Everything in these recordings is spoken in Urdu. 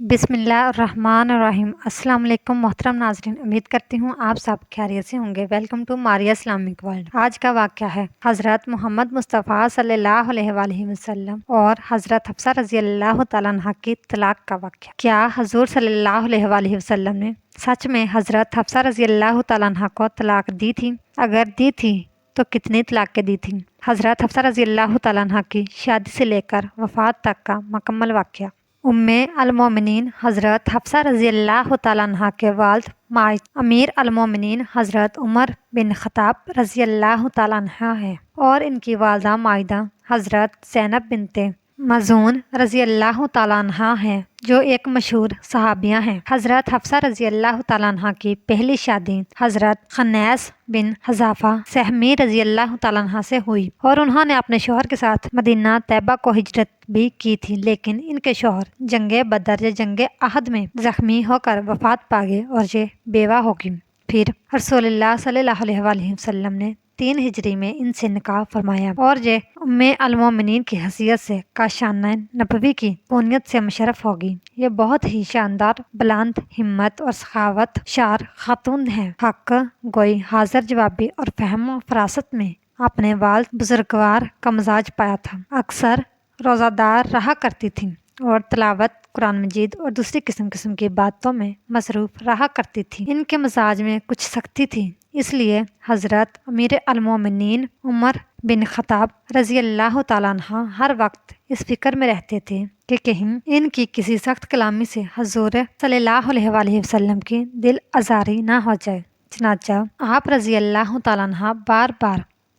بسم اللہ الرحمن الرحیم۔ السلام علیکم محترم ناظرین، امید کرتی ہوں آپ سب خیریت سے ہوں گے۔ Welcome to Maria Islamic world. آج کا واقعہ ہے حضرت محمد مصطفیٰ صلی اللہ علیہ وآلہ وسلم اور حضرت حفصہ رضی اللہ تعالیٰ عنہ کی طلاق کا واقعہ۔ کیا حضور صلی اللہ علیہ وآلہ وسلم نے سچ میں حضرت حفصہ رضی اللہ تعالیٰ عنہ کو طلاق دی تھی؟ اگر دی تھی تو کتنی طلاقیں دی تھیں؟ حضرت حفصہ رضی اللہ تعالیٰ عنہ کی شادی سے لے کر وفات تک کا مکمل واقعہ۔ ام المومنین حضرت حفصہ رضی اللہ تعالیٰ عنہ کے والد ماجد امیر المومنین حضرت عمر بن خطاب رضی اللہ تعالیٰ عنہ ہیں اور ان کی والدہ ماجدہ حضرت زینب بنت مظعون رضی اللہ تعالیٰ عنہ ہیں جو ایک مشہور صحابیہ ہیں۔ حضرت حفصہ رضی اللہ تعالیٰ عنہ کی پہلی شادی حضرت خنیس بن حذافہ سہمی رضی اللہ تعالیٰ عنہ سے ہوئی اور انہوں نے اپنے شوہر کے ساتھ مدینہ طیبہ کو ہجرت بھی کی تھی، لیکن ان کے شوہر جنگ بدر یا جنگ احد میں زخمی ہو کر وفات پا گئے اور یہ بیوہ ہو گئی۔ پھر رسول اللہ صلی اللہ علیہ وآلہ وسلم نے 3 ہجری میں ان سے نکاح فرمایا اور یہ ام المومنین کی حیثیت سے کاشانہ نبوی کی کونیت سے مشرف ہوگی۔ یہ بہت ہی شاندار، بلند ہمت اور سخاوت شار خاتون ہیں۔ حق گوئی، حاضر جوابی اور فہم و فراست میں اپنے والد بزرگوار کا مزاج پایا تھا۔ اکثر روزہ دار رہا کرتی تھیں اور تلاوت قرآن مجید اور دوسری قسم کی باتوں میں مصروف رہا کرتی تھی۔ ان کے مزاج میں کچھ سختی تھی، اس لیے حضرت امیر المومنین عمر بن خطاب رضی اللہ تعالیٰ عنہ ہر وقت اس فکر میں رہتے تھے کہ کہیں ان کی کسی سخت کلامی سے حضور صلی اللہ علیہ وآلہ وسلم کی دل آزاری نہ ہو جائے۔ چنانچہ آپ رضی اللہ تعالیٰ عنہ بار بار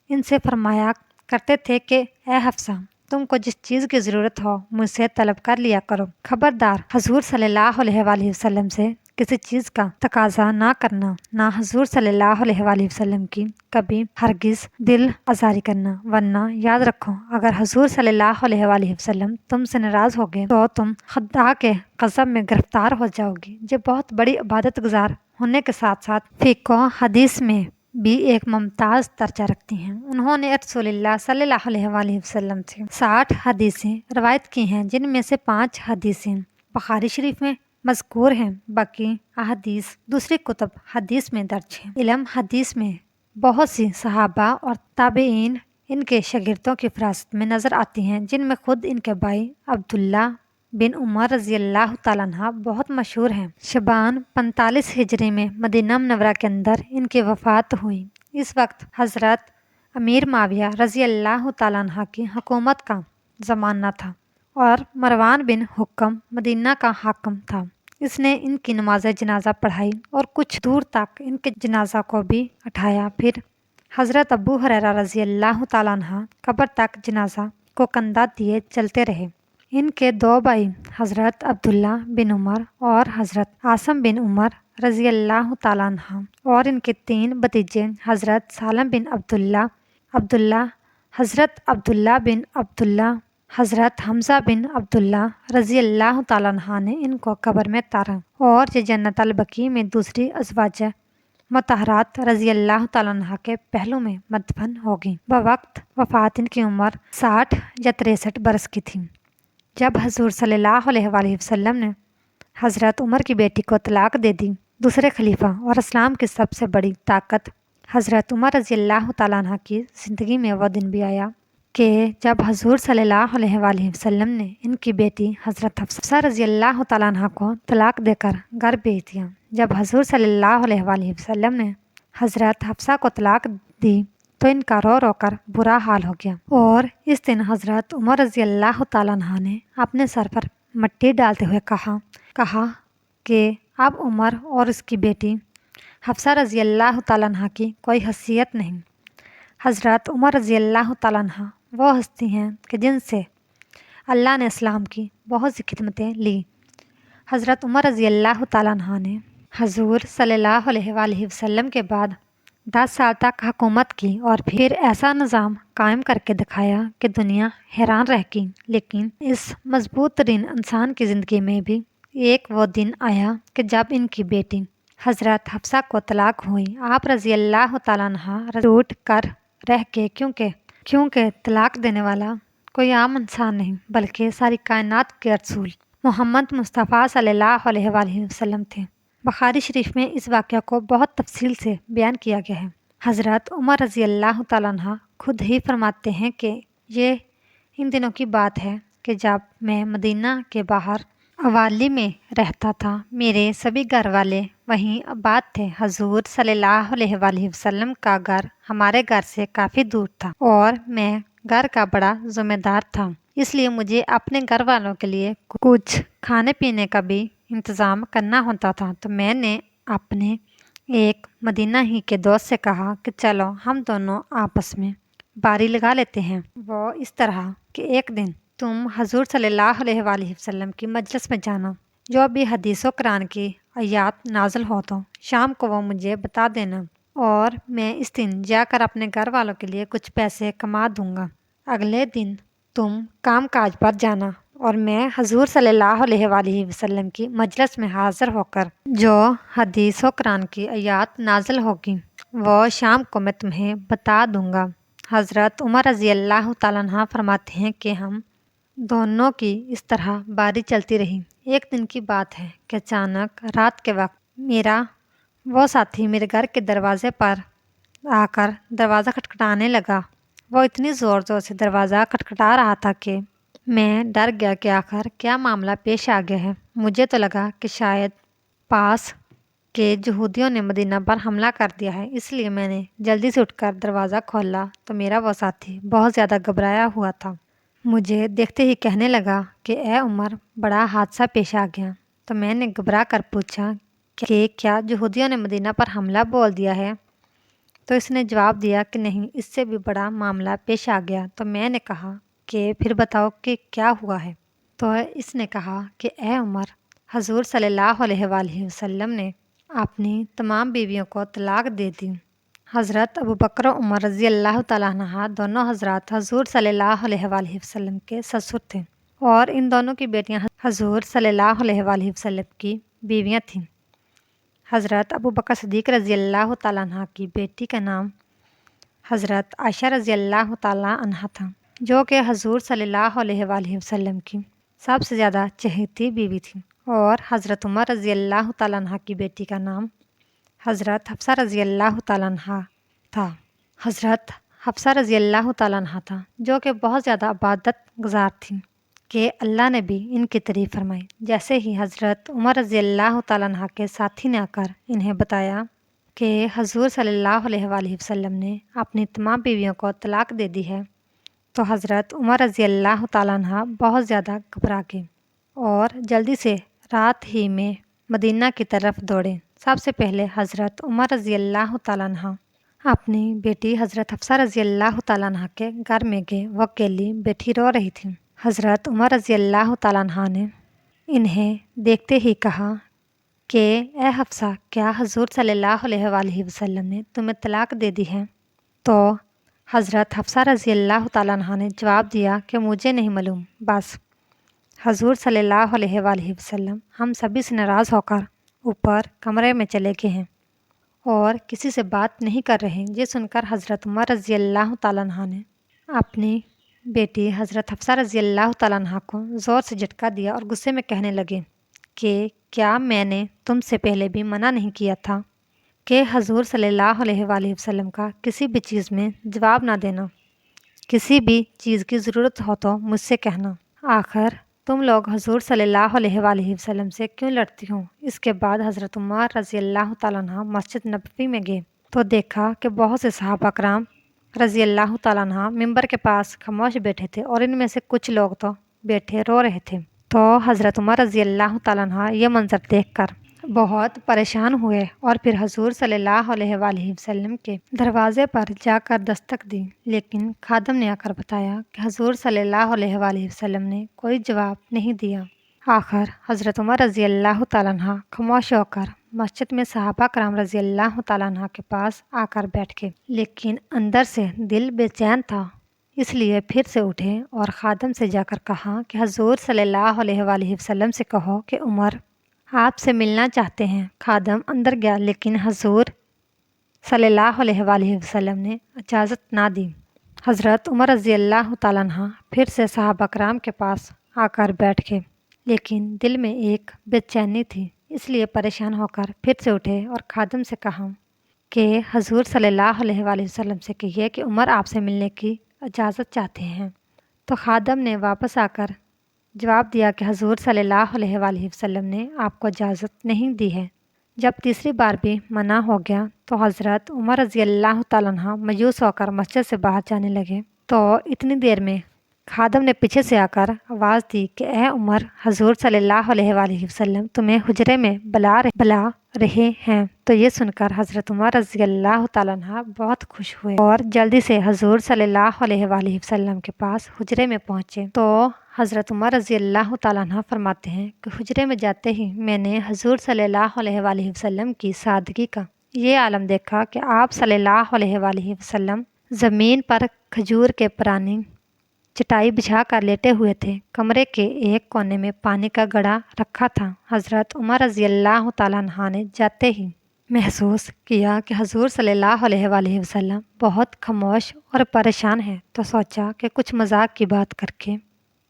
ان سے فرمایا کرتے تھے کہ اے حفصہ، تم کو جس چیز کی ضرورت ہو مجھ سے طلب کر لیا کرو، خبردار حضور صلی اللہ علیہ وآلہ وسلم سے کسی چیز کا تقاضا نہ کرنا، نہ حضور صلی اللہ علیہ وآلہ وسلم کی کبھی ہرگز دل آزاری کرنا، ورنہ یاد رکھو اگر حضور صلی اللہ علیہ وآلہ وسلم تم سے ناراض ہو گئے تو تم خدا کے غضب میں گرفتار ہو جاؤ گی۔ یہ بہت بڑی عبادت گزار ہونے کے ساتھ ساتھ فقہ و حدیث میں بھی ایک ممتاز درجہ رکھتی ہیں۔ انہوں نے رسول اللہ صلی اللہ علیہ وآلہ وسلم سے 60 حدیثیں روایت کی ہیں، جن میں سے 5 حدیثیں بخاری شریف میں مذکور ہیں، باقی احادیث دوسری کتب حدیث میں درج ہیں۔ علم حدیث میں بہت سی صحابہ اور تابعین ان کے شاگردوں کی فراست میں نظر آتی ہیں، جن میں خود ان کے بھائی عبداللہ بن عمر رضی اللہ تعالیٰ عنہ بہت مشہور ہیں۔ شعبان 45 ہجری میں مدینہ منورہ کے اندر ان کی وفات ہوئی۔ اس وقت حضرت امیر معاویہ رضی اللہ تعالیٰ عنہ کی حکومت کا زمانہ تھا اور مروان بن حکم مدینہ کا حاکم تھا۔ اس نے ان کی نماز جنازہ پڑھائی اور کچھ دور تک ان کے جنازہ کو بھی اٹھایا۔ پھر حضرت ابو ہریرہ رضی اللہ تعالیٰ عنہ قبر تک جنازہ کو کندھا دیے چلتے رہے۔ ان کے 2 بھائی حضرت عبداللہ بن عمر اور حضرت عاصم بن عمر رضی اللہ تعالیٰ عنہ اور ان کے 3 بھتیجے حضرت سالم بن عبداللہ، حضرت عبداللہ بن عبداللہ، حضرت حمزہ بن عبداللہ رضی اللہ تعالیٰ عنہ نے ان کو قبر میں اتارا اور یہ جنت البقیع میں دوسری ازواج مطہرات رضی اللہ تعالیٰ عنہ کے پہلو میں مدفن ہو گئیں۔ بوقت وفات ان کی عمر 60 یا 63 برس کی تھی۔ جب حضور صلی اللہ علیہ وآلہ وسلم نے حضرت عمر کی بیٹی کو طلاق دے دی، دوسرے خلیفہ اور اسلام کی سب سے بڑی طاقت حضرت عمر رضی اللہ تعالیٰ عنہ کی زندگی میں وہ دن بھی آیا کہ جب حضور صلی اللہ علیہ وآلہ وسلم نے ان کی بیٹی حضرت حفصہ رضی اللہ تعالیٰ عنہ کو طلاق دے کر گھر بھیج دیا۔ جب حضور صلی اللہ علیہ وآلہ وسلم نے حضرت حفصہ کو طلاق دی تو ان کا رو رو کر برا حال ہو گیا اور اس دن حضرت عمر رضی اللہ تعالیٰ عنہ نے اپنے سر پر مٹی ڈالتے ہوئے کہا کہ اب عمر اور اس کی بیٹی حفصہ رضی اللہ تعالیٰ عنہ کی کوئی حیثیت نہیں۔ حضرت عمر رضی اللہ تعالیٰ عنہ وہ ہستی ہیں کہ جن سے اللہ نے اسلام کی بہت سی خدمتیں لی۔ حضرت عمر رضی اللہ تعالیٰ عنہ نے حضور صلی اللہ علیہ وآلہ وسلم کے بعد 10 سال تک حکومت کی اور پھر ایسا نظام قائم کر کے دکھایا کہ دنیا حیران رہ گئی۔ لیکن اس مضبوط ترین انسان کی زندگی میں بھی ایک وہ دن آیا کہ جب ان کی بیٹی حضرت حفصہ کو طلاق ہوئی۔ آپ رضی اللہ تعالیٰ عنہ ٹوٹ کر رہ گئے کیونکہ طلاق دینے والا کوئی عام انسان نہیں بلکہ ساری کائنات کے رسول محمد مصطفیٰ صلی اللہ علیہ وآلہ وسلم تھے۔ بخاری شریف میں اس واقعہ کو بہت تفصیل سے بیان کیا گیا ہے۔ حضرت عمر رضی اللہ تعالیٰ عنہ خود ہی فرماتے ہیں کہ یہ ان دنوں کی بات ہے کہ جب میں مدینہ کے باہر اوالی میں رہتا تھا، میرے سبھی گھر والے وہیں آباد تھے۔ حضور صلی اللہ علیہ وآلہ وسلم کا گھر ہمارے گھر سے کافی دور تھا اور میں گھر کا بڑا ذمہ دار تھا، اس لیے مجھے اپنے گھر والوں کے لیے کچھ کھانے پینے کا بھی انتظام کرنا ہوتا تھا۔ تو میں نے اپنے ایک مدینہ ہی کے دوست سے کہا کہ چلو ہم دونوں آپس میں باری لگا لیتے ہیں۔ وہ اس طرح کہ ایک دن تم حضور صلی اللہ علیہ وآلہ وسلم کی مجلس میں جانا، جو بھی حدیث و قرآن کی آیات نازل ہو تو شام کو وہ مجھے بتا دینا اور میں اس دن جا کر اپنے گھر والوں کے لیے کچھ پیسے کما دوں گا۔ اگلے دن تم کام کاج پر جانا اور میں حضور صلی اللہ علیہ وآلہ وسلم کی مجلس میں حاضر ہو کر جو حدیث و قرآن کی آیات نازل ہوگی وہ شام کو میں تمہیں بتا دوں گا۔ حضرت عمر رضی اللہ تعالیٰ عنہ فرماتے ہیں کہ ہم دونوں کی اس طرح باری چلتی رہی۔ ایک دن کی بات ہے کہ اچانک رات کے وقت میرا وہ ساتھی میرے گھر کے دروازے پر آ کر دروازہ کھٹکھٹانے لگا۔ وہ اتنی زور سے دروازہ کھٹکھٹا رہا تھا کہ میں ڈر گیا کہ آخر کیا معاملہ پیش آ گیا ہے۔ مجھے تو لگا کہ شاید پاس کے یہودیوں نے مدینہ پر حملہ کر دیا ہے، اس لیے میں نے جلدی سے اٹھ کر دروازہ کھولا تو میرا وہ ساتھی بہت زیادہ گھبرایا ہوا تھا۔ مجھے دیکھتے ہی کہنے لگا کہ اے عمر، بڑا حادثہ پیش آ گیا۔ تو میں نے گھبرا کر پوچھا کہ کیا یہودیوں نے مدینہ پر حملہ بول دیا ہے؟ تو اس نے جواب دیا کہ نہیں، اس سے بھی بڑا معاملہ پیش آ گیا۔ تو میں نے کہا کہ پھر بتاؤ کہ کیا ہوا ہے؟ تو اس نے کہا کہ اے عمر، حضور صلی اللہ علیہ وآلہ وسلم نے اپنی تمام بیویوں کو طلاق دے دی۔ حضرت ابوبکر و عمر رضی اللہ تعالیٰ عنہ دونوں حضرات حضور صلی اللہ علیہ وآلہ وسلم کے سسر تھے اور ان دونوں کی بیٹیاں حضور صلی اللہ علیہ وآلہ وسلم کی بیویاں تھیں۔ حضرت ابوبکر صدیق رضی اللہ تعالیٰ عنہ کی بیٹی کا نام حضرت عائشہ رضی اللہ تعالیٰ عنہ تھا، جو کہ حضور صلی اللہ علیہ وآلہ وسلم کی سب سے زیادہ چہیتی بیوی تھی، اور حضرت عمر رضی اللہ تعالیٰ عنہ کی بیٹی کا نام حضرت حفصہ رضی اللہ تعالیٰ عنہ تھا۔ حضرت حفصہ رضی اللہ تعالیٰ عنہ تھا جو کہ بہت زیادہ عبادت گزار تھیں کہ اللہ نے بھی ان کی تعریف فرمائی۔ جیسے ہی حضرت عمر رضی اللہ تعالیٰ عنہ کے ساتھی نے آ کر انہیں بتایا کہ حضور صلی اللہ علیہ وآلہ وسلم نے اپنی تمام بیویوں کو طلاق دے دی ہے، تو حضرت عمر رضی اللہ تعالیٰ عنہ بہت زیادہ گھبرا گئے اور جلدی سے رات ہی میں مدینہ کی طرف دوڑے۔ سب سے پہلے حضرت عمر رضی اللہ تعالیٰ عنہ اپنی بیٹی حضرت حفصہ رضی اللہ تعالیٰ عنہ کے گھر میں گئے۔ وہ اکیلی بیٹھی رو رہی تھی۔ حضرت عمر رضی اللہ تعالیٰ عنہ نے انہیں دیکھتے ہی کہا کہ اے حفصہ، کیا حضور صلی اللہ علیہ وآلہ وسلم نے تمہیں طلاق دے دی ہے؟ تو حضرت حفصہ رضی اللہ تعالیٰ عنہ نے جواب دیا کہ مجھے نہیں معلوم، بس حضور صلی اللہ علیہ وآلہ وسلم ہم سبھی سے ناراض ہو کر اوپر کمرے میں چلے گئے ہیں اور کسی سے بات نہیں کر رہے۔ یہ سن کر حضرت عمر رضی اللہ تعالیٰ عنہ نے اپنی بیٹی حضرت حفصہ رضی اللہ تعالیٰ عنہ کو زور سے جھٹکا دیا اور غصے میں کہنے لگے کہ کیا میں نے تم سے پہلے بھی منع نہیں کیا تھا کہ حضور صلی اللہ علیہ وآلہ وسلم کا کسی بھی چیز میں جواب نہ دینا؟ کسی بھی چیز کی ضرورت ہو تو مجھ سے کہنا، آخر تم لوگ حضور صلی اللہ علیہ وآلہ وسلم سے کیوں لڑتی ہو؟ اس کے بعد حضرت عمر رضی اللہ تعالیٰ عنہ مسجد نبوی میں گئے تو دیکھا کہ بہت سے صحابہ کرام رضی اللہ تعالیٰ عنہ ممبر کے پاس خاموش بیٹھے تھے اور ان میں سے کچھ لوگ تو بیٹھے رو رہے تھے۔ تو حضرت عمر رضی اللہ تعالیٰ عنہ یہ منظر دیکھ کر بہت پریشان ہوئے اور پھر حضور صلی اللہ علیہ وآلہ وسلم کے دروازے پر جا کر دستک دی، لیکن خادم نے آ کر بتایا کہ حضور صلی اللہ علیہ وآلہ وسلم نے کوئی جواب نہیں دیا۔ آخر حضرت عمر رضی اللہ تعالیٰ عنہ خاموش ہو کر مسجد میں صحابہ کرام رضی اللہ تعالیٰ عنہ کے پاس آ کر بیٹھ گئے، لیکن اندر سے دل بے چین تھا، اس لیے پھر سے اٹھے اور خادم سے جا کر کہا کہ حضور صلی اللہ علیہ وآلہ وسلم سے کہو کہ عمر آپ سے ملنا چاہتے ہیں۔ خادم اندر گیا لیکن حضور صلی اللہ علیہ وآلہ وسلم نے اجازت نہ دی۔ حضرت عمر رضی اللہ تعالیٰ عنہ پھر سے صحابہ کرام کے پاس آ کر بیٹھ گئے، لیکن دل میں ایک بے چینی تھی، اس لیے پریشان ہو کر پھر سے اٹھے اور خادم سے کہا کہ حضور صلی اللہ علیہ وآلہ وسلم سے کہیے کہ عمر آپ سے ملنے کی اجازت چاہتے ہیں۔ تو خادم نے واپس آ کر جواب دیا کہ حضور صلی اللہ علیہ وآلہ وسلم نے آپ کو اجازت نہیں دی ہے۔ جب تیسری بار بھی منع ہو گیا تو حضرت عمر رضی اللہ تعالیٰ عنہ مایوس ہو کر مسجد سے باہر جانے لگے۔ تو اتنی دیر میں خادم نے پیچھے سے آ کر آواز دی کہ اے عمر، حضور صلی اللہ علیہ وآلہ وسلم تمہیں حجرے میں بلا رہے ہیں۔ تو یہ سن کر حضرت عمر رضی اللہ تعالیٰ عنہ بہت خوش ہوئے اور جلدی سے حضور صلی اللہ علیہ وآلہ وسلم کے پاس حجرے میں پہنچے۔ تو حضرت عمر رضی اللہ تعالیٰ عنہ فرماتے ہیں کہ حجرے میں جاتے ہی میں نے حضور صلی اللہ علیہ وآلہ وسلم کی سادگی کا یہ عالم دیکھا کہ آپ صلی اللہ علیہ وآلہ وسلم زمین پر کھجور کے پرانی چٹائی بچھا کر لیٹے ہوئے تھے۔ کمرے کے ایک کونے میں پانی کا گڑھا رکھا تھا۔ حضرت عمر رضی اللہ تعالیٰ عنہ نے جاتے ہی محسوس کیا کہ حضور صلی اللہ علیہ وآلہ وسلم بہت خاموش اور پریشان ہیں، تو سوچا کہ کچھ مذاق کی بات کر کے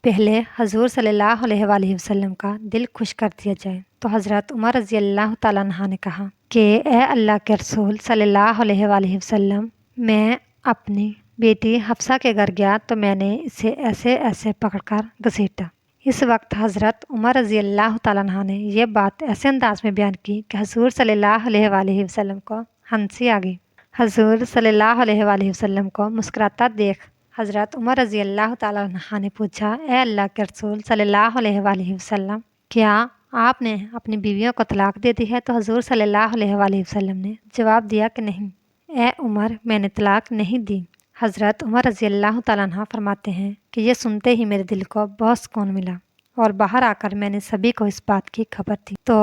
پہلے حضور صلی اللہ علیہ وآلہ وسلم کا دل خوش کر دیا جائے۔ تو حضرت عمر رضی اللہ تعالیٰ عنہ نے کہا کہ اے اللہ کے رسول صلی اللہ علیہ وآلہ وسلم، میں اپنی بیٹی حفصہ کے گھر گیا تو میں نے اسے ایسے ایسے پکڑ کر گھسیٹا۔ اس وقت حضرت عمر رضی اللہ تعالیٰ عنہ نے یہ بات ایسے انداز میں بیان کی کہ حضور صلی اللہ علیہ وآلہ وسلم کو ہنسی آ گئی۔ حضور صلی اللہ علیہ وآلہ وسلم کو مسکراتا دیکھ حضرت عمر رضی اللہ تعالیٰ عنہ نے پوچھا، اے اللہ کے رسول صلی اللہ علیہ وآلہ وسلم، کیا آپ نے اپنی بیویوں کو طلاق دے دی ہے؟ تو حضور صلی اللہ علیہ وآلہ وسلم نے جواب دیا کہ نہیں، اے عمر، میں نے طلاق نہیں دی۔ حضرت عمر رضی اللہ تعالیٰ عنہ فرماتے ہیں کہ یہ سنتے ہی میرے دل کو بہت سکون ملا اور باہر آ کر میں نے سبھی کو اس بات کی خبر دی تو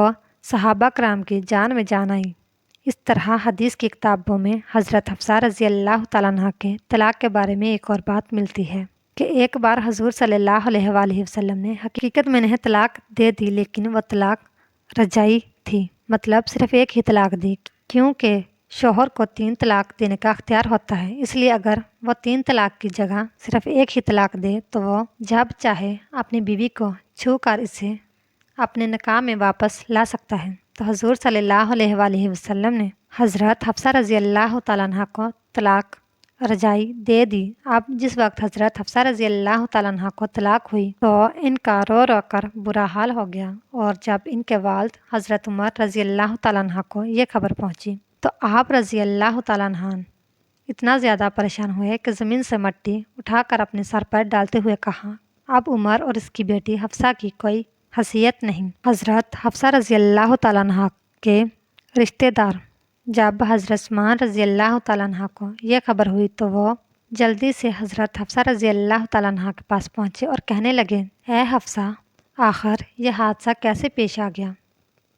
صحابہ کرام کی جان میں جان آئی۔ اس طرح حدیث کی کتابوں میں حضرت حفصہ رضی اللہ تعالیٰ عنہ کے طلاق کے بارے میں ایک اور بات ملتی ہے کہ ایک بار حضور صلی اللہ علیہ وآلہ وسلم نے حقیقت میں انہیں طلاق دے دی، لیکن وہ طلاق رجعی تھی، مطلب صرف ایک ہی طلاق دی، کیونکہ شوہر کو 3 طلاق دینے کا اختیار ہوتا ہے۔ اس لیے اگر وہ 3 طلاق کی جگہ صرف ایک ہی طلاق دے تو وہ جب چاہے اپنی بیوی کو چھو کر اسے اپنے نکاح میں واپس لا سکتا ہے۔ تو حضور صلی اللہ علیہ وآلہ وسلم نے حضرت حفصہ رضی اللہ تعالیٰ عنہ کو طلاق رجعی دے دی۔ اب جس وقت حضرت حفصہ رضی اللہ تعالیٰ عنہ کو طلاق ہوئی تو ان کا رو رو کر برا حال ہو گیا، اور جب ان کے والد حضرت عمر رضی اللہ تعالیٰ عنہ کو یہ خبر پہنچی تو آپ رضی اللہ تعالیٰ عنہ اتنا زیادہ پریشان ہوئے کہ زمین سے مٹی اٹھا کر اپنے سر پر ڈالتے ہوئے کہا، اب عمر اور اس کی بیٹی حفصہ کی کوئی حیثیت نہیں۔ حضرت حفصہ رضی اللہ تعالیٰ عنہ کے رشتہ دار جب حضرت عثمان رضی اللہ تعالیٰ عنہ کو یہ خبر ہوئی تو وہ جلدی سے حضرت حفصہ رضی اللہ تعالیٰ عنہ کے پاس پہنچے اور کہنے لگے، اے حفصہ، آخر یہ حادثہ کیسے پیش آ گیا؟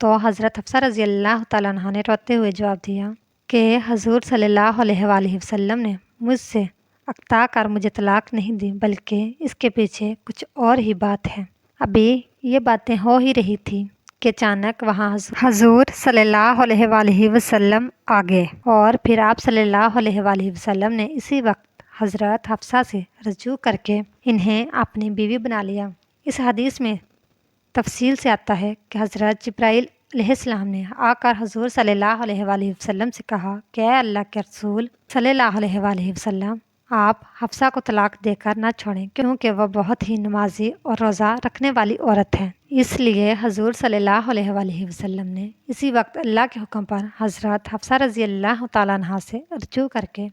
تو حضرت حفصہ رضی اللہ تعالیٰ عنہ نے روتے ہوئے جواب دیا کہ حضور صلی اللہ علیہ وآلہ وسلم نے مجھ سے اکتا کر مجھے طلاق نہیں دی، بلکہ اس کے پیچھے کچھ اور ہی بات ہے۔ ابھی یہ باتیں ہو ہی رہی تھی کہ اچانک وہاں حضور صلی اللہ علیہ وآلہ وسلم آ گئے، اور پھر آپ صلی اللہ علیہ وآلہ وسلم نے اسی وقت حضرت حفصہ سے رجوع کر کے انہیں اپنی بیوی بنا لیا۔ اس حدیث میں تفصیل سے آتا ہے کہ حضرت جبرائیل علیہ السلام نے آ کر حضور صلی اللہ علیہ وآلہ وسلم سے کہا کہ اے اللہ کے رسول صلی اللہ علیہ وآلہ وسلم، آپ حفصہ کو طلاق دے کر نہ چھوڑیں، کیونکہ وہ بہت ہی نمازی اور روزہ رکھنے والی عورت ہے۔ اس لیے حضور صلی اللہ علیہ وآلہ وسلم نے اسی وقت اللہ کے حکم پر حضرت حفصہ رضی اللہ تعالیٰ عنہ سے رجوع کر کے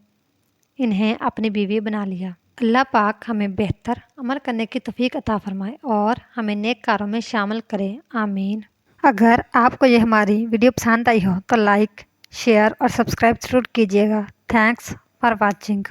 انہیں اپنی بیوی بنا لیا۔ اللہ پاک ہمیں بہتر عمل کرنے کی توفیق عطا فرمائے اور ہمیں نیک کاروں میں شامل کرے، آمین۔ اگر آپ کو یہ ہماری ویڈیو پسند آئی ہو تو لائک، شیئر اور سبسکرائب ضرور کیجیے گا۔ Thanks for watching.